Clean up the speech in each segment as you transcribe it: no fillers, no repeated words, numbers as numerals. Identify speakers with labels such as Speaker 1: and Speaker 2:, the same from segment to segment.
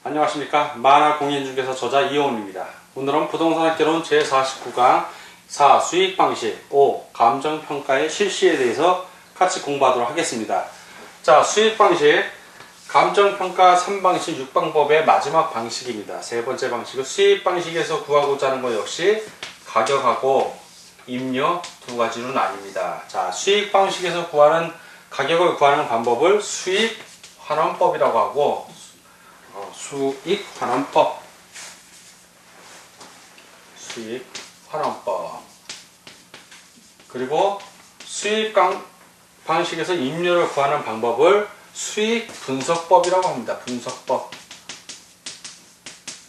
Speaker 1: 안녕하십니까. 만화공인중개사 저자 이호훈입니다. 오늘은 부동산학개론 제49강 4. 수익방식 5. 감정평가의 실시에 대해서 같이 공부하도록 하겠습니다. 자, 수익방식 감정평가 3방식 6방법의 마지막 방식입니다. 세 번째 방식은 수익방식에서 구하고자 하는 것 역시 가격하고 임료 두 가지로 나뉩니다. 자, 수익방식에서 구하는 가격을 구하는 방법을 수익환원법이라고 하고 수익환원법 그리고 수익방식에서 임료를 구하는 방법을 수익분석법이라고 합니다. 분석법.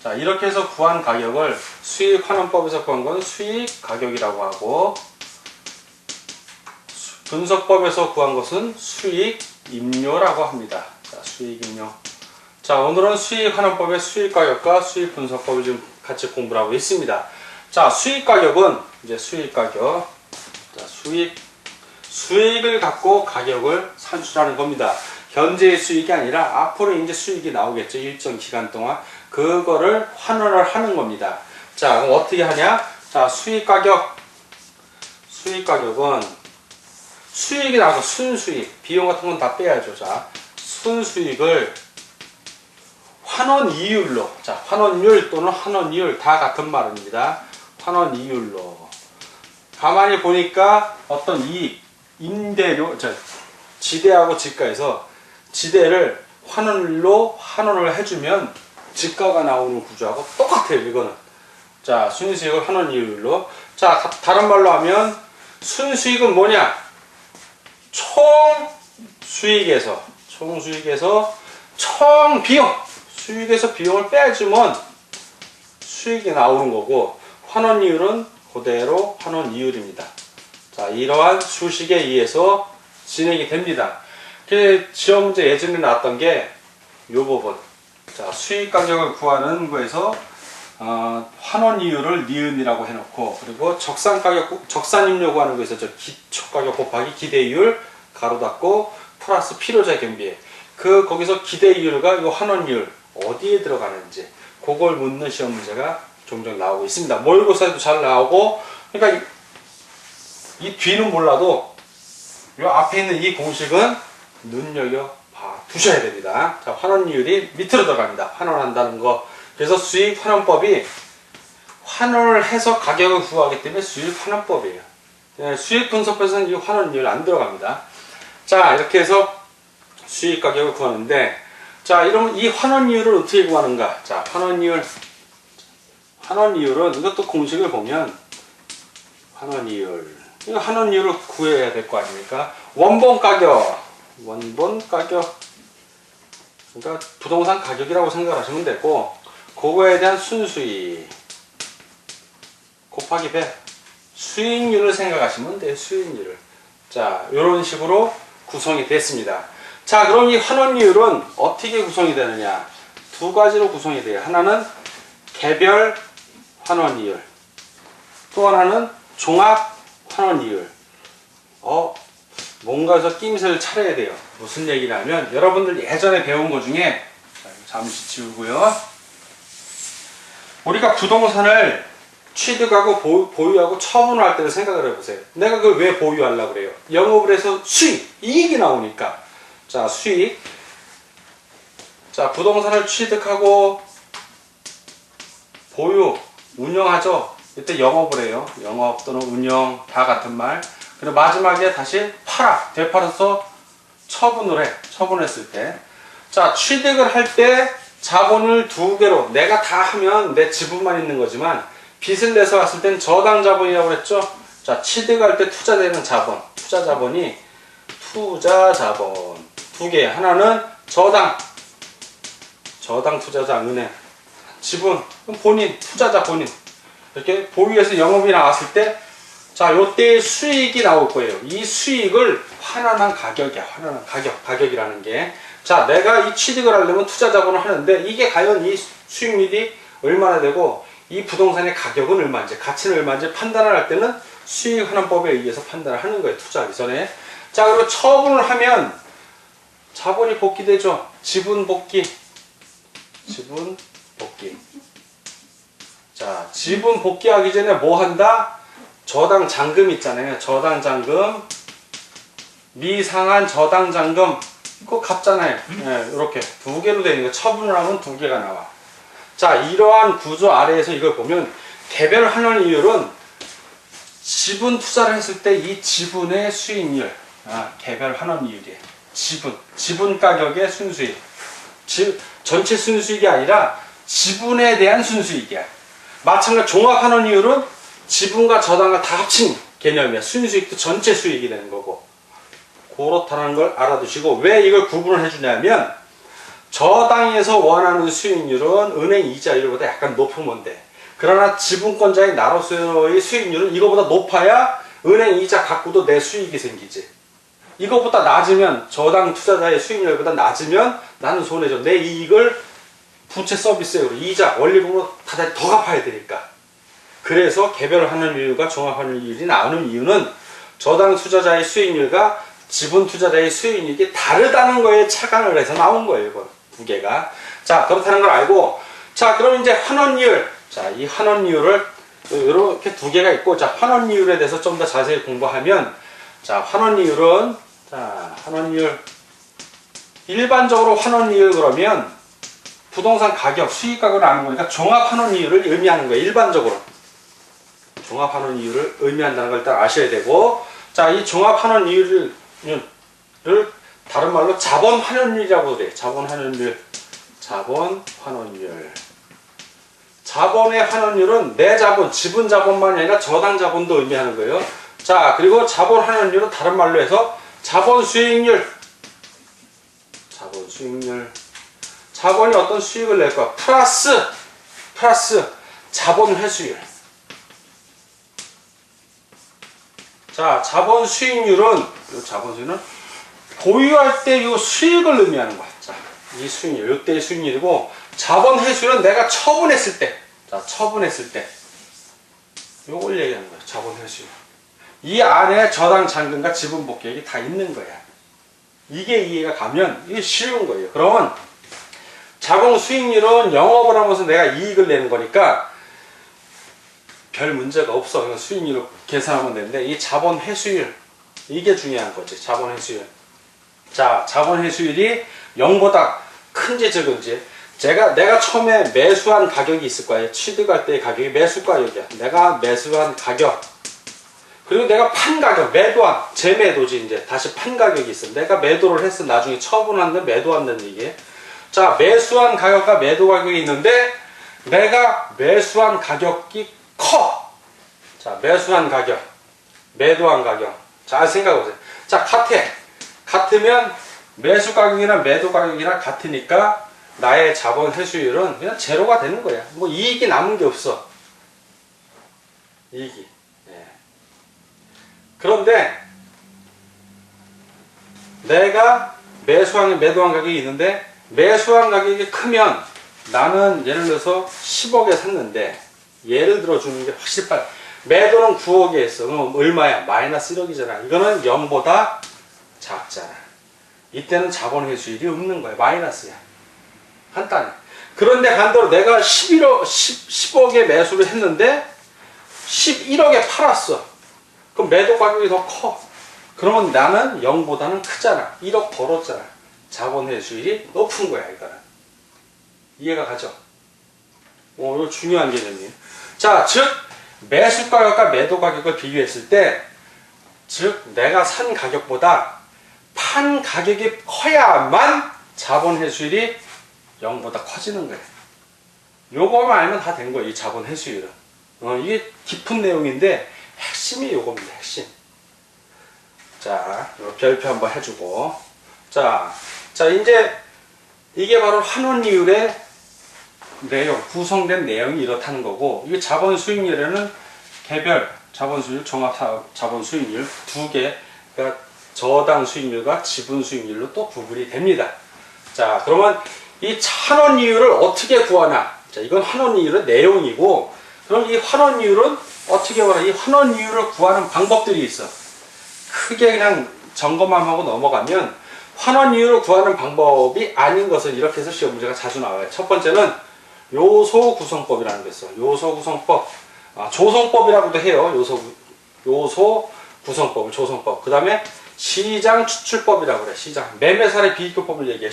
Speaker 1: 자, 이렇게 해서 구한 가격을 수익환원법에서 구한 건 수익가격이라고 하고 분석법에서 구한 것은 수익임료라고 합니다. 자, 수익임료. 자, 오늘은 수익환원법의 수익가격과 수익분석법을 좀 같이 공부를 하고 있습니다. 자, 수익가격은 이제 수익가격. 자, 수익을 갖고 가격을 산출하는 겁니다. 현재의 수익이 아니라 앞으로 이제 수익이 나오겠죠. 일정 기간 동안. 그거를 환원을 하는 겁니다. 자, 그럼 어떻게 하냐? 자, 수익가격은 수익이 나와서 순수익, 비용 같은 건 다 빼야죠. 자, 순수익을 환원이율로, 자, 환원율 또는 환원이율 다 같은 말입니다. 환원이율로. 가만히 보니까 어떤 이익, 임대료, 지대하고 지가에서 지대를 환원율로 환원을 해주면 지가가 나오는 구조하고 똑같아요, 이거는. 자, 순수익을 환원이율로. 자, 다른 말로 하면 순수익은 뭐냐? 총수익에서 총비용, 수익에서 비용을 빼주면 수익이 나오는 거고, 환원이율은 그대로 환원이율입니다. 자, 이러한 수식에 의해서 진행이 됩니다. 그 지역 문제 예전에 나왔던 게 이 부분. 자, 수익 가격을 구하는 거에서 환원이율을 니은이라고 해놓고, 그리고 적산임료 구하는 거에서 기초가격 곱하기 기대이율 가로 닫고 플러스 필요자 경비에 거기서 기대이율과 이 환원이율 어디에 들어가는지 그걸 묻는 시험 문제가 종종 나오고 있습니다. 모의고사에도 잘 나오고, 그러니까 이 뒤는 몰라도 이 앞에 있는 이 공식은 눈여겨 두셔야 됩니다. 자, 환원이율이 밑으로 들어갑니다. 환원한다는 거. 그래서 수익환원법이 환원을 해서 가격을 구하기 때문에 수익환원법이에요. 수익분석법에서는 이 환원이율 안 들어갑니다. 자, 이렇게 해서 수익가격을 구하는데, 자, 이러면 이 환원이율을 어떻게 구하는가? 자, 환원이율은 이것도 공식을 보면 이거 환원이율을 구해야 될 거 아닙니까? 원본 가격. 그러니까 부동산 가격이라고 생각하시면 되고, 그거에 대한 순수익 곱하기 100. 수익률을 생각하시면 돼요. 수익률을. 자, 이런 식으로 구성이 됐습니다. 자, 그럼 이 환원이율은 어떻게 구성이 되느냐? 두 가지로 구성이 돼요. 하나는 개별 환원이율, 또 하나는 종합 환원이율. 뭔가에서 낌새를 차려야 돼요. 무슨 얘기냐면, 여러분들 예전에 배운 것 중에, 잠시 지우고요. 우리가 부동산을 취득하고 보유하고 처분을 할 때를 생각을 해보세요. 내가 그걸 왜 보유하려고 그래요? 영업을 해서 이익이 나오니까. 자, 수익. 자, 부동산을 취득하고 보유, 운영하죠. 이때 영업을 해요. 영업 또는 운영 다 같은 말. 그리고 마지막에 다시 되팔아서 처분을 해. 처분했을 때. 자, 취득을 할 때 자본을 두 개로, 내가 다 하면 내 지분만 있는 거지만, 빚을 내서 왔을 땐 저당 자본이라고 그랬죠? 자, 취득할 때 투자되는 자본, 투자 자본 두 개. 하나는 저당 투자자 은행, 지분, 본인, 투자자 본인. 이렇게 보유해서 영업이 나왔을 때, 자, 요때 수익이 나올 거예요. 이 수익을 환원한 가격이야. 환원한 가격이라는 게. 자, 내가 이 취득을 하려면 투자 자본을 하는데, 이게 과연 이 수익률이 얼마나 되고, 이 부동산의 가격은 얼마인지, 가치는 얼마인지 판단을 할 때는 수익환원법에 의해서 판단을 하는 거예요. 투자하기 전에. 자, 그리고 처분을 하면 자본이 복귀되죠. 지분 복귀. 지분 복귀. 자, 지분 복귀하기 전에 뭐 한다? 저당 잔금 있잖아요. 저당 잔금, 미상한 저당 잔금, 이거 갚잖아요. 예, 이렇게 두 개로 되는 거, 처분을 하면 두 개가 나와. 자, 이러한 구조 아래에서 이걸 보면 개별 환원 이율은 지분 투자를 했을 때 이 지분의 수익률, 개별 환원 이율이에요. 지분 가격의 순수익. 전체 순수익이 아니라 지분에 대한 순수익이야. 마찬가지로 종합 환원 이율은 지분과 저당을 다 합친 개념이야. 순수익도 전체 수익이 되는 거고. 그렇다는 걸 알아두시고, 왜 이걸 구분을 해주냐면, 저당에서 원하는 수익률은 은행 이자율보다 약간 높으면 돼. 그러나 지분권자인 나로서의 수익률은 이거보다 높아야 은행 이자 갖고도 내 수익이 생기지. 이거보다 낮으면, 저당 투자자의 수익률보다 낮으면 나는 손해죠. 내 이익을 부채 서비스액으로, 이자, 원리금으로 더 갚아야 되니까. 그래서 개별 환원이율과 종합 환원이율이 나오는 이유는 저당 투자자의 수익률과 지분 투자자의 수익률이 다르다는 거에 착안을 해서 나온 거예요. 이거 두 개가. 자, 그렇다는 걸 알고, 자, 그럼 이제 환원이율. 자, 이 환원이율을 이렇게 두 개가 있고, 자, 환원이율에 대해서 좀 더 자세히 공부하면, 자, 환원이율은, 자, 환원이율. 일반적으로 환원이율 그러면 부동산 가격, 수익 가격을 아는 거니까 종합 환원이율을 의미하는 거예요. 일반적으로. 종합 환원이율을 의미한다는 걸 일단 아셔야 되고, 자, 이 종합 환원이율을 다른 말로 자본 환원율이라고 그래요. 자본 환원율. 자본 환원율. 자본의 환원율은 내 자본, 지분 자본만이 아니라 저당 자본도 의미하는 거예요. 자, 그리고 자본 환원율은 다른 말로 해서 자본 수익률. 자본 수익률. 자본이 어떤 수익을 낼 거야. 플러스 자본 회수율. 자, 자본 수익률은, 이 자본 수익률은 보유할 때 이 수익을 의미하는 거야. 자, 이 수익률, 이때의 수익률이고, 자본 회수율은 내가 처분했을 때, 자, 처분했을 때, 요걸 얘기하는 거야. 자본 회수율. 이 안에 저당 잔금과 지분 복귀액이 다 있는 거야. 이게 이해가 가면 이게 쉬운 거예요. 그러면 자본 수익률은 영업을 하면서 내가 이익을 내는 거니까 별 문제가 없어. 그냥 수익률을 계산하면 되는데, 이 자본 회수율, 이게 중요한 거지. 자본 회수율. 자, 자본 회수율이 0보다 큰지 적은지, 내가 처음에 매수한 가격이 있을 거예요. 취득할 때의 가격이 매수 가격이야. 내가 매수한 가격, 그리고 내가 판 가격, 매도한, 재매도지. 이제 다시 판 가격이 있어. 내가 매도를 했어. 나중에 처분한다는 매도한다는 얘기예요. 자, 매수한 가격과 매도 가격이 있는데, 내가 매수한 가격이 커. 자, 매수한 가격, 매도한 가격. 잘 생각해보세요. 자, 같으면 매수 가격이나 매도 가격이나 같으니까 나의 자본 회수율은 그냥 제로가 되는 거야. 뭐 이익이 남은 게 없어. 이익이. 예. 그런데 내가 매수한, 매도한 가격이 있는데, 매수한 가격이 크면 나는 예를 들어서 10억에 샀는데, 예를 들어 주는 게 확실히 빨리. 매도는 9억에 했어. 그럼 얼마야? 마이너스 1억이잖아. 이거는 0보다 작잖아. 이때는 자본 회수율이 없는 거야. 마이너스야. 간단해. 그런데 반대로 내가 10억에 매수를 했는데 11억에 팔았어. 그럼 매도 가격이 더 커. 그러면 나는 0보다는 크잖아. 1억 벌었잖아. 자본 회수율이 높은 거야, 이거는. 이해가 가죠? 이거 중요한 개념이에요. 자, 즉 매수 가격과 매도 가격을 비교했을 때, 즉 내가 산 가격보다 판 가격이 커야만 자본 회수율이 0보다 커지는 거예요. 요거만 알면 다 된 거예요. 이 자본 회수율은. 이게 깊은 내용인데 핵심이 요겁니다. 핵심. 자, 요 별표 한번 해주고, 자 이제 이게 바로 환원이율의 내용, 구성된 내용이 이렇다는 거고, 이게 자본 수익률에는 개별 자본 수익률, 종합 자본 수익률 두 개가 저당 수익률과 지분 수익률로 또 구분이 됩니다. 자, 그러면 이 환원이율을 어떻게 구하나? 자, 이건 환원이율의 내용이고, 그럼 이 환원이율은 어떻게 구하나? 이 환원이율을 구하는 방법들이 있어. 크게 그냥 점검만 하고 넘어가면, 환원이율을 구하는 방법이 아닌 것은 이렇게 해서 시험 문제가 자주 나와요. 첫 번째는 요소 구성법이라는 게 있어요. 요소 구성법, 조성법이라고도 해요. 요소 구성법을 조성법. 그 다음에 시장 추출법이라고 그래. 시장. 매매사례 비교법을 얘기해.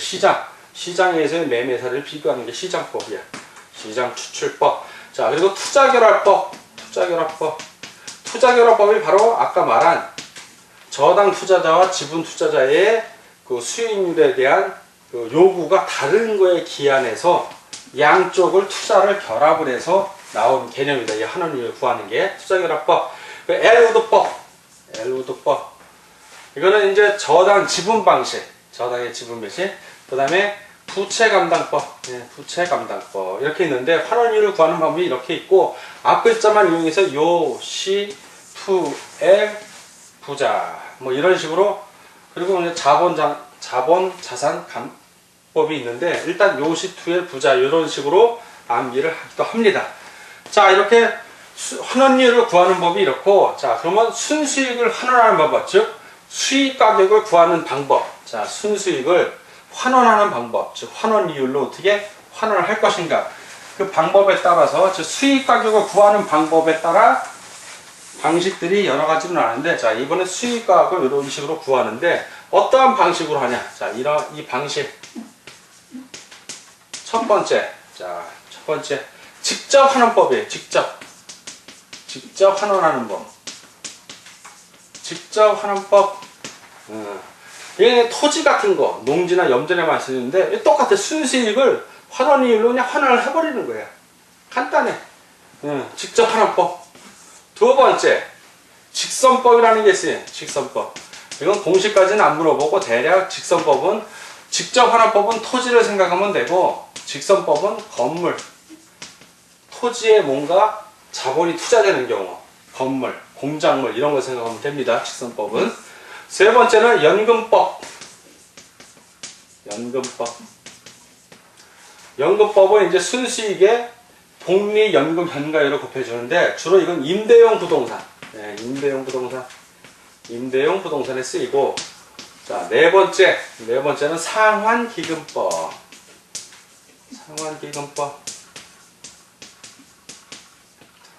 Speaker 1: 시장에서의 매매사례를 비교하는 게 시장법이야. 시장 추출법. 자, 그리고 투자결합법. 투자결합법이 바로 아까 말한 저당 투자자와 지분 투자자의 그 수익률에 대한 그 요구가 다른 거에 기한해서 양쪽을 투자를 결합을 해서 나온 개념이다. 이 환원이율을 구하는 게 투자결합법. 엘우드법. 이거는 이제 저당 지분 방식, 저당의 지분 방식. 그 다음에 부채감당법, 부채감당법 이렇게 있는데 환원이율을 구하는 방법이 이렇게 있고 앞 글자만 이용해서 요시 투엘 부자 뭐 이런 식으로 그리고 이제 자본자산 감법이 있는데 일단 요시 투엘 부자 이런 식으로 암기를 하기도 합니다. 자, 이렇게 환원이율을 구하는 법이 이렇고, 자, 그러면 순수익을 환원하는 방법, 즉 수익 가격을 구하는 방법. 자, 순수익을 환원하는 방법, 즉 환원이율로 어떻게 환원을 할 것인가. 그 방법에 따라서 즉 수익 가격을 구하는 방법에 따라 방식들이 여러 가지로 나는데, 자, 이번에 수익 가격을 이런 식으로 구하는데 어떠한 방식으로 하냐. 자, 이 방식. 첫 번째, 직접 환원법이에요. 직접 환원하는 법. 직접 환원법. 이게 토지 같은 거, 농지나 염전에만 쓰는데 똑같아. 순수익을 환원이율로 그냥 환원을 해버리는 거야. 간단해. 직접 환원법. 두 번째, 직선법이라는 게 있어요. 직선법. 이건 공식까지는 안 물어보고 대략 직선법은 직접 환원법은 토지를 생각하면 되고 직선법은 건물, 토지에 뭔가 자본이 투자되는 경우, 건물, 공작물 이런 걸 생각하면 됩니다. 직선법은. 세 번째는 연금법. 연금법은 이제 순수익에 복리연금 현가율을 곱해주는데 주로 이건 임대용 부동산. 임대용 부동산에 쓰이고, 자, 네 번째는 상환기금법.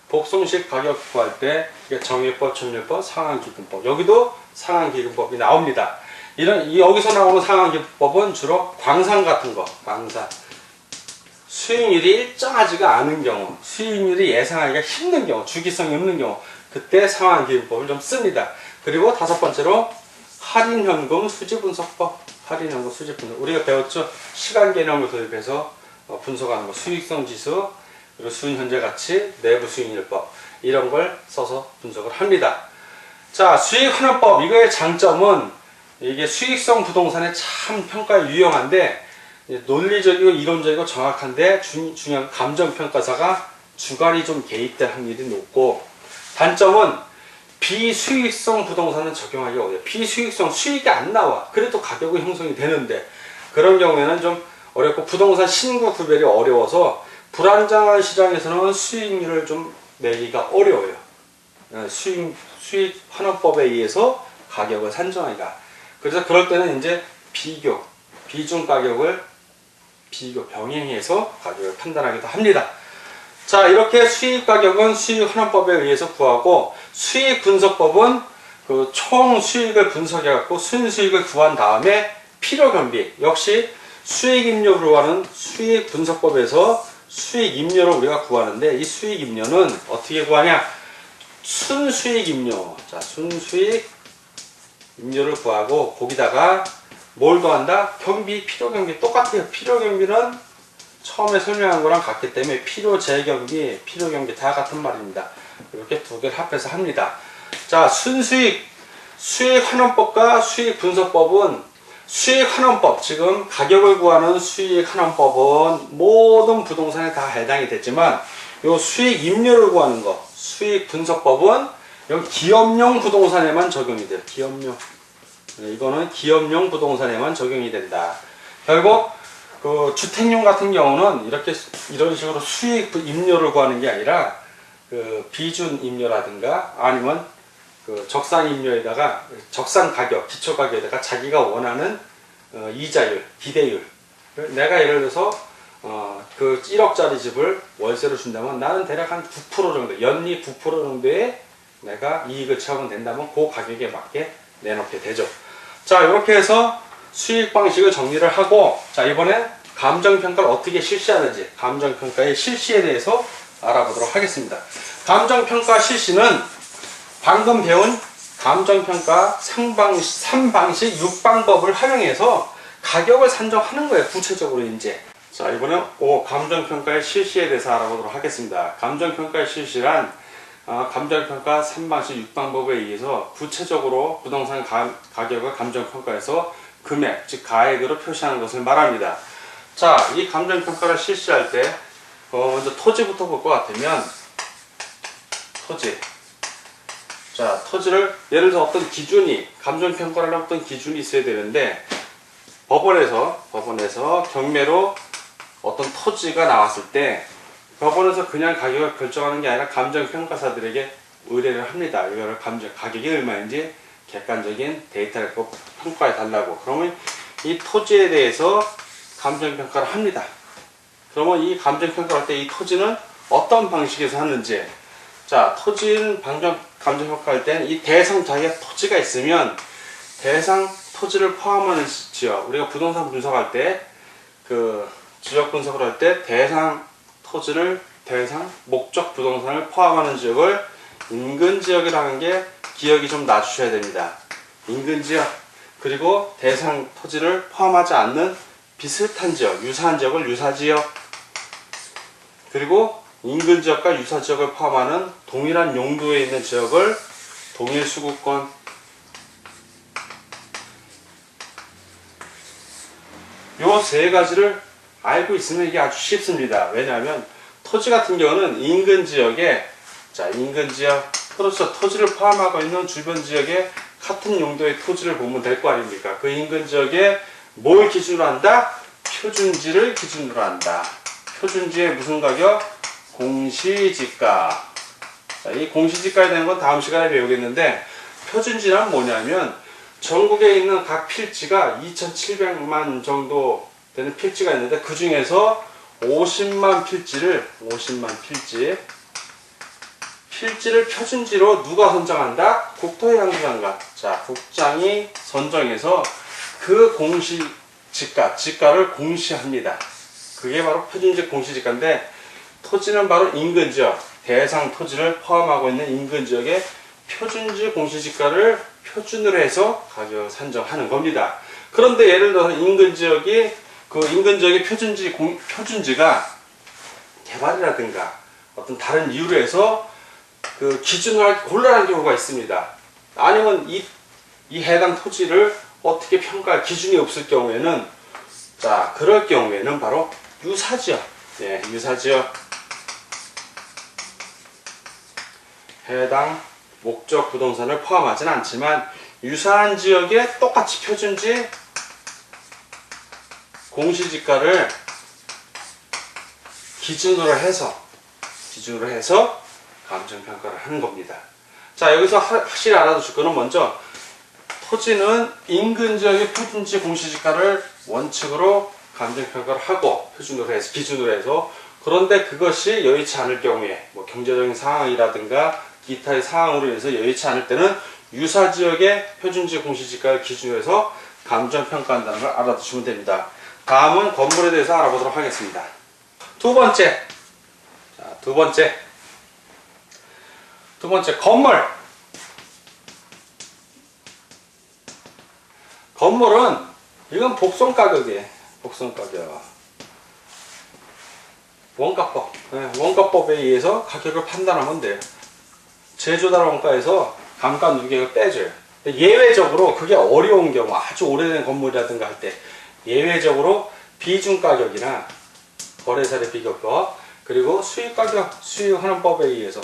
Speaker 1: 복송식 가격 구할 때 정유법, 점유법, 상환기금법. 여기도 상환기금법이 나옵니다. 여기서 나오는 상환기금법은 주로 광산 같은 거, 수익률이 일정하지가 않은 경우, 수익률이 예상하기가 힘든 경우, 주기성이 없는 경우, 그때 상환기금법을 좀 씁니다. 그리고 다섯 번째로 할인현금 수지분석법. 우리가 배웠죠? 시간 개념을 도입해서 분석하는 거, 수익성 지수, 그리고 수익현재 가치, 내부 수익률법 이런 걸 써서 분석을 합니다. 자, 수익환원법. 이거의 장점은 이게 수익성 부동산에 참 평가에 유용한데 논리적이고 이론적이고 정확한데 중요한 감정평가사가 주관이 좀 개입될 확률이 높고, 단점은 비수익성 부동산은 적용하기 어려워요. 비수익성, 수익이 안 나와. 그래도 가격이 형성이 되는데 그런 경우에는 좀 어렵고 부동산 신고 구별이 어려워서 불안정한 시장에서는 수익률을 좀 내기가 어려워요. 수익 환원법에 의해서 가격을 산정하기가. 그래서 그럴 때는 이제 비중 가격을 병행해서 가격을 판단하기도 합니다. 자, 이렇게 수익 가격은 수익 환원법에 의해서 구하고, 수익 분석법은 그 총 수익을 분석해 갖고 순수익을 구한 다음에 필요 겸비, 역시 수익 임료로 하는 수익 분석법에서 수익 임료를 우리가 구하는데, 이 수익 임료는 어떻게 구하냐? 순수익 임료. 자, 순수익 임료를 구하고 거기다가 뭘 더한다? 경비, 필요 경비 똑같아요. 필요 경비는 처음에 설명한 거랑 같기 때문에 필요 재경비, 필요 경비 다 같은 말입니다. 이렇게 두 개를 합해서 합니다. 자, 순수익, 수익 환원법과 수익 분석법은 수익 환원법, 지금 가격을 구하는 수익 환원법은 모든 부동산에 다 해당이 되지만 요 수익 임료를 구하는 거, 수익 분석법은 여기 기업용 부동산에만 적용이 돼요. 기업용. 이거는 기업용 부동산에만 적용이 된다. 결국 그 주택용 같은 경우는 이런 식으로 수익 임료를 구하는 게 아니라 그 비준 임료라든가 아니면 그 적산 임료에다가 적산 가격, 기초 가격에다가 자기가 원하는 이자율, 기대율. 내가 예를 들어서 그 1억짜리 집을 월세로 준다면 나는 대략 한 9% 정도, 연리 9% 정도의 내가 이익을 취하면 된다면 그 가격에 맞게 내놓게 되죠. 자, 이렇게 해서 수익 방식을 정리를 하고, 자, 이번에 감정평가를 어떻게 실시하는지, 감정평가의 실시에 대해서 알아보도록 하겠습니다. 감정평가 실시는 방금 배운 감정평가 3방식 6방법을 활용해서 가격을 산정하는 거예요. 구체적으로 이제. 자, 이번에 감정평가의 실시에 대해서 알아보도록 하겠습니다. 감정평가의 실시란 감정평가 3방식 6방법에 의해서 구체적으로 부동산 가격을 감정평가해서 금액, 즉 가액으로 표시하는 것을 말합니다. 자, 이 감정평가를 실시할 때 먼저 토지부터 볼 것 같으면 토지. 자, 토지를 예를 들어 어떤 기준이, 감정평가를 하는 어떤 기준이 있어야 되는데 법원에서 경매로 어떤 토지가 나왔을 때 법원에서 그냥 가격을 결정하는 게 아니라 감정평가사들에게 의뢰를 합니다. 이거를 가격이 얼마인지 객관적인 데이터를 평가해 달라고. 그러면 이 토지에 대해서 감정평가를 합니다. 그러면 이 감정평가를 할 때 이 토지는 어떤 방식에서 하는지, 자, 토지는 감정평가할 때는 이 대상 자기가 토지가 있으면 대상 토지를 포함하는 지역, 우리가 부동산 분석할 때 그 지역 분석을 할 때 대상 목적 부동산을 포함하는 지역을 인근 지역이라는 게 기억이 좀 놔주셔야 됩니다. 인근 지역, 그리고 대상 토지를 포함하지 않는 비슷한 지역, 유사한 지역을 유사지역, 그리고 인근 지역과 유사 지역을 포함하는 동일한 용도에 있는 지역을 동일수급권, 요 세 가지를 알고 있으면 이게 아주 쉽습니다. 왜냐하면 토지 같은 경우는 인근 지역에, 자, 인근 지역, 그렇죠. 토지를 포함하고 있는 주변 지역에 같은 용도의 토지를 보면 될 거 아닙니까? 그 인근 지역에 뭘 기준으로 한다? 표준지를 기준으로 한다. 표준지의 무슨 가격? 공시지가. 자, 이 공시지가에 대한 건 다음 시간에 배우겠는데, 표준지란 뭐냐면 전국에 있는 각 필지가 2,700만 정도 되는 필지가 있는데 그 중에서 50만 필지를 표준지로 누가 선정한다? 국토해양수장관. 자, 국장이 선정해서 그 지가를 공시합니다. 그게 바로 표준지 공시지가인데, 토지는 바로 인근지역, 대상 토지를 포함하고 있는 인근지역의 표준지 공시지가를 표준으로 해서 가격을 산정하는 겁니다. 그런데 예를 들어서 인근지역의 표준지가 개발이라든가 어떤 다른 이유로 해서 그 기준을 하기 곤란한 경우가 있습니다. 아니면 이 해당 토지를 어떻게 평가할 기준이 없을 경우에는, 자, 그럴 경우에는 바로 유사지역, 예, 유사지역, 해당 목적 부동산을 포함하진 않지만 유사한 지역에 똑같이 표준지 공시지가를 기준으로 해서 감정평가를 하는 겁니다. 자, 여기서 확실히 알아두실 거는, 먼저 토지는 인근 지역의 표준지 공시지가를 원칙으로 감정평가를 하고 기준으로 해서, 그런데 그것이 여의치 않을 경우에 뭐 경제적인 상황이라든가 기타의 상황으로 인해서 여의치 않을 때는 유사지역의 표준지 공시지가를 기준으로 해서 감정평가한다는 걸 알아두시면 됩니다. 다음은 건물에 대해서 알아보도록 하겠습니다. 두 번째, 건물. 건물은 이건 복선가격이에요. 복선가격. 원가법에 의해서 가격을 판단하면 돼요. 제조달 원가에서 감가 누계를 빼줘요. 예외적으로 그게 어려운 경우, 아주 오래된 건물이라든가 할 때 예외적으로 비중가격이나 거래사례 비교법, 그리고 수익가격, 수익하는 법에 의해서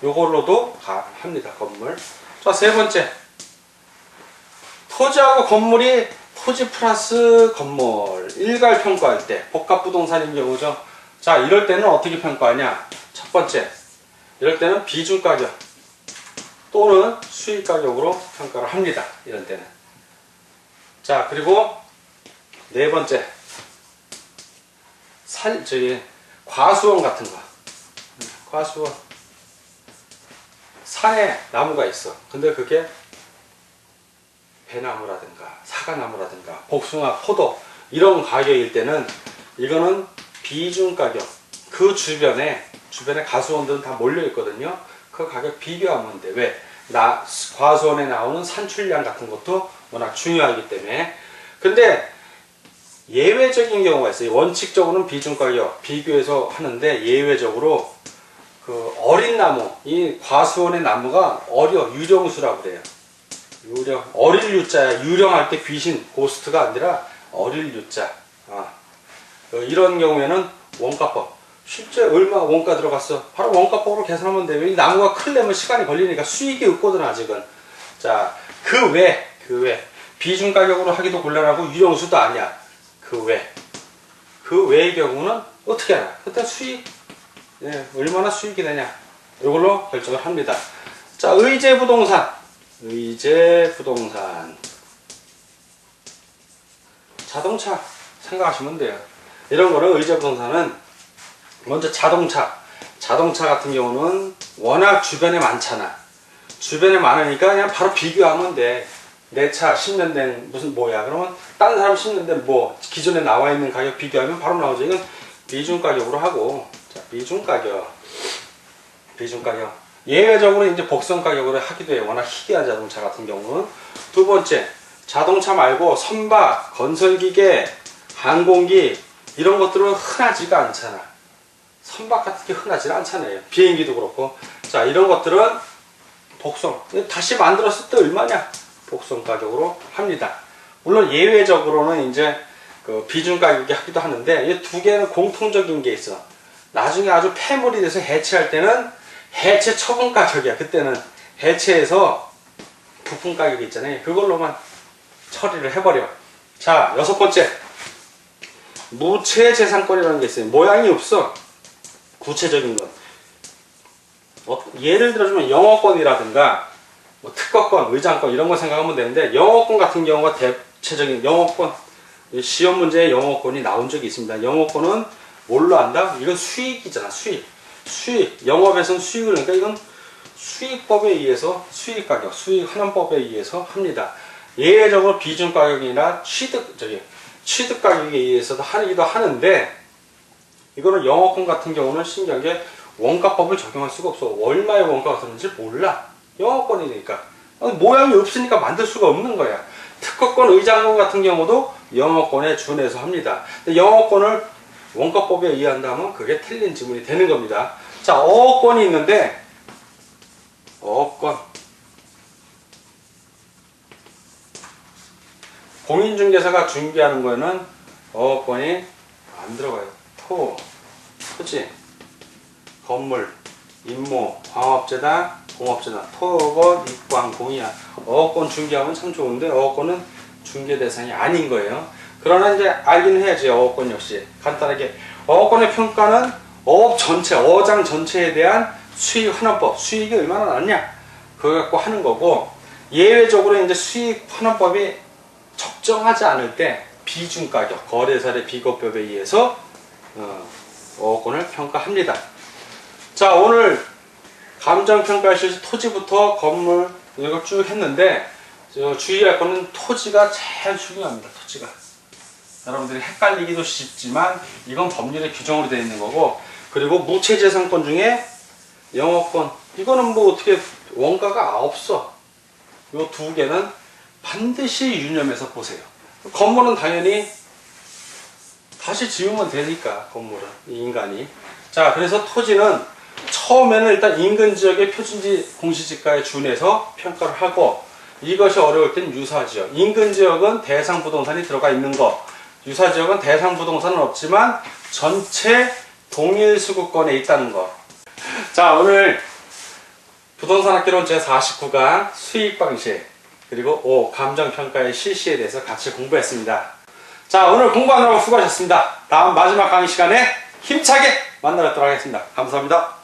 Speaker 1: 요걸로도 합니다. 건물. 자, 세 번째, 토지하고 건물이 토지 플러스 건물 일괄 평가할 때, 복합부동산인 경우죠. 자, 이럴 때는 어떻게 평가하냐? 첫 번째, 이럴 때는 비중가격 또는 수익가격으로 평가를 합니다. 이런 때는. 자, 그리고 네 번째, 과수원 같은 거. 과수원. 산에 나무가 있어. 근데 그게 배나무라든가 사과나무라든가 복숭아, 포도 이런 가격일 때는 이거는 비중 가격. 그 주변에 과수원들은 다 몰려 있거든요. 그 가격 비교하면 돼. 왜? 과수원에 나오는 산출량 같은 것도 워낙 중요하기 때문에. 근데 예외적인 경우가 있어요. 원칙적으로는 비중 가격 비교해서 하는데 예외적으로 그 어린 나무, 이 과수원의 나무가 어려, 유령수라고 그래요. 유령, 어릴 유자야. 유령할 때 귀신, 고스트가 아니라 어릴 유자. 이런 경우에는 원가법. 실제 얼마 원가 들어갔어? 바로 원가법으로 계산하면 돼요. 이 나무가 크려면 시간이 걸리니까 수익이 없거든 아직은. 자, 그 외 비중 가격으로 하기도 곤란하고 유령수도 아니야. 그 외의 경우는 어떻게 하나? 그때 수익, 얼마나 수익이 되냐? 이걸로 결정을 합니다. 자, 의제부동산. 자동차 생각하시면 돼요. 이런 거는 의제부동산은 먼저 자동차 같은 경우는 워낙 주변에 많잖아. 주변에 많으니까 그냥 바로 비교하면 돼. 내 차 10년 된 무슨 뭐야. 그러면 다른 사람 10년 된 뭐 기존에 나와 있는 가격 비교하면 바로 나오죠. 이건 비중 가격으로 하고. 자, 비중 가격. 예외적으로 이제 복선 가격으로 하기도 해요. 워낙 희귀한 자동차 같은 경우는. 두 번째, 자동차 말고 선박, 건설기계, 항공기 이런 것들은 흔하지가 않잖아. 선박 같은 게 흔하지 않잖아요. 비행기도 그렇고. 자, 이런 것들은 복선. 다시 만들었을 때 얼마냐? 복선 가격으로 합니다. 물론 예외적으로는 이제 그 비중 가격이 하기도 하는데 이 두 개는 공통적인 게 있어. 나중에 아주 폐물이 돼서 해체할 때는 해체 처분 가격이야. 그때는 해체해서 부품 가격이 있잖아요. 그걸로만 처리를 해버려. 자, 여섯 번째, 무체재산권이라는 게 있어요. 모양이 없어. 구체적인 건. 예를 들어주면 영어권이라든가 뭐 특허권, 의장권 이런 거 생각하면 되는데 영어권 같은 경우가 대체적인 영어권, 시험 문제에 영어권이 나온 적이 있습니다. 영어권은 뭘로 한다? 이건 수익이잖아. 수익. 영업에서는 수익을, 그러니까 이건 수익법에 의해서 수익가격, 수익환원법에 의해서 합니다. 예외적으로 비중 가격이나 취득 가격에 의해서도 하기도 하는데 이거는 영어권 같은 경우는 신기한 게 원가법을 적용할 수가 없어. 얼마의 원가가 들었는지 몰라. 영어권이니까. 모양이 없으니까 만들 수가 없는 거야. 특허권, 의장권 같은 경우도 영어권에 준해서 합니다. 근데 영어권을 원가법에 의한다면 그게 틀린 지문이 되는 겁니다. 자, 어업권이 있는데 어업권. 공인중개사가 중개하는 거에는 어업권이 안 들어가요. 토지, 건물, 임모, 광업재단, 공업재단, 토건, 입광, 공이야. 어업권 중개하면 참 좋은데 어업권은 중개 대상이 아닌 거예요. 그러나 이제 알긴 해야지. 어업권 역시 간단하게 어업권의 평가는 어업 전체, 어장 전체에 대한 수익 환원법, 수익이 얼마나 났냐 그거 갖고 하는 거고, 예외적으로 이제 수익 환원법이 적정하지 않을 때 비중 가격, 거래사례 비교법에 의해서 어업권을 평가합니다. 자, 오늘 감정평가 실시 토지부터 건물 이걸 쭉 했는데 주의할 거는 토지가 제일 중요합니다. 토지가. 여러분들이 헷갈리기도 쉽지만 이건 법률에 규정으로 되어 있는 거고, 그리고 무체재산권 중에 영어권 이거는 뭐 어떻게 원가가 없어. 요 두 개는 반드시 유념해서 보세요. 건물은 당연히 다시 지으면 되니까, 건물은 인간이. 자, 그래서 토지는 처음에는 일단 인근 지역의 표준지 공시지가에 준해서 평가를 하고, 이것이 어려울 땐 유사지역. 인근 지역은 대상 부동산이 들어가 있는 거, 유사지역은 대상 부동산은 없지만 전체 동일 수급권에 있다는 거. 자, 오늘 부동산학개론 제49강 수익 방식 그리고 감정평가의 실시에 대해서 같이 공부했습니다. 자, 오늘 공부하느라고 수고하셨습니다. 다음 마지막 강의 시간에 힘차게 만나 뵙도록 하겠습니다. 감사합니다.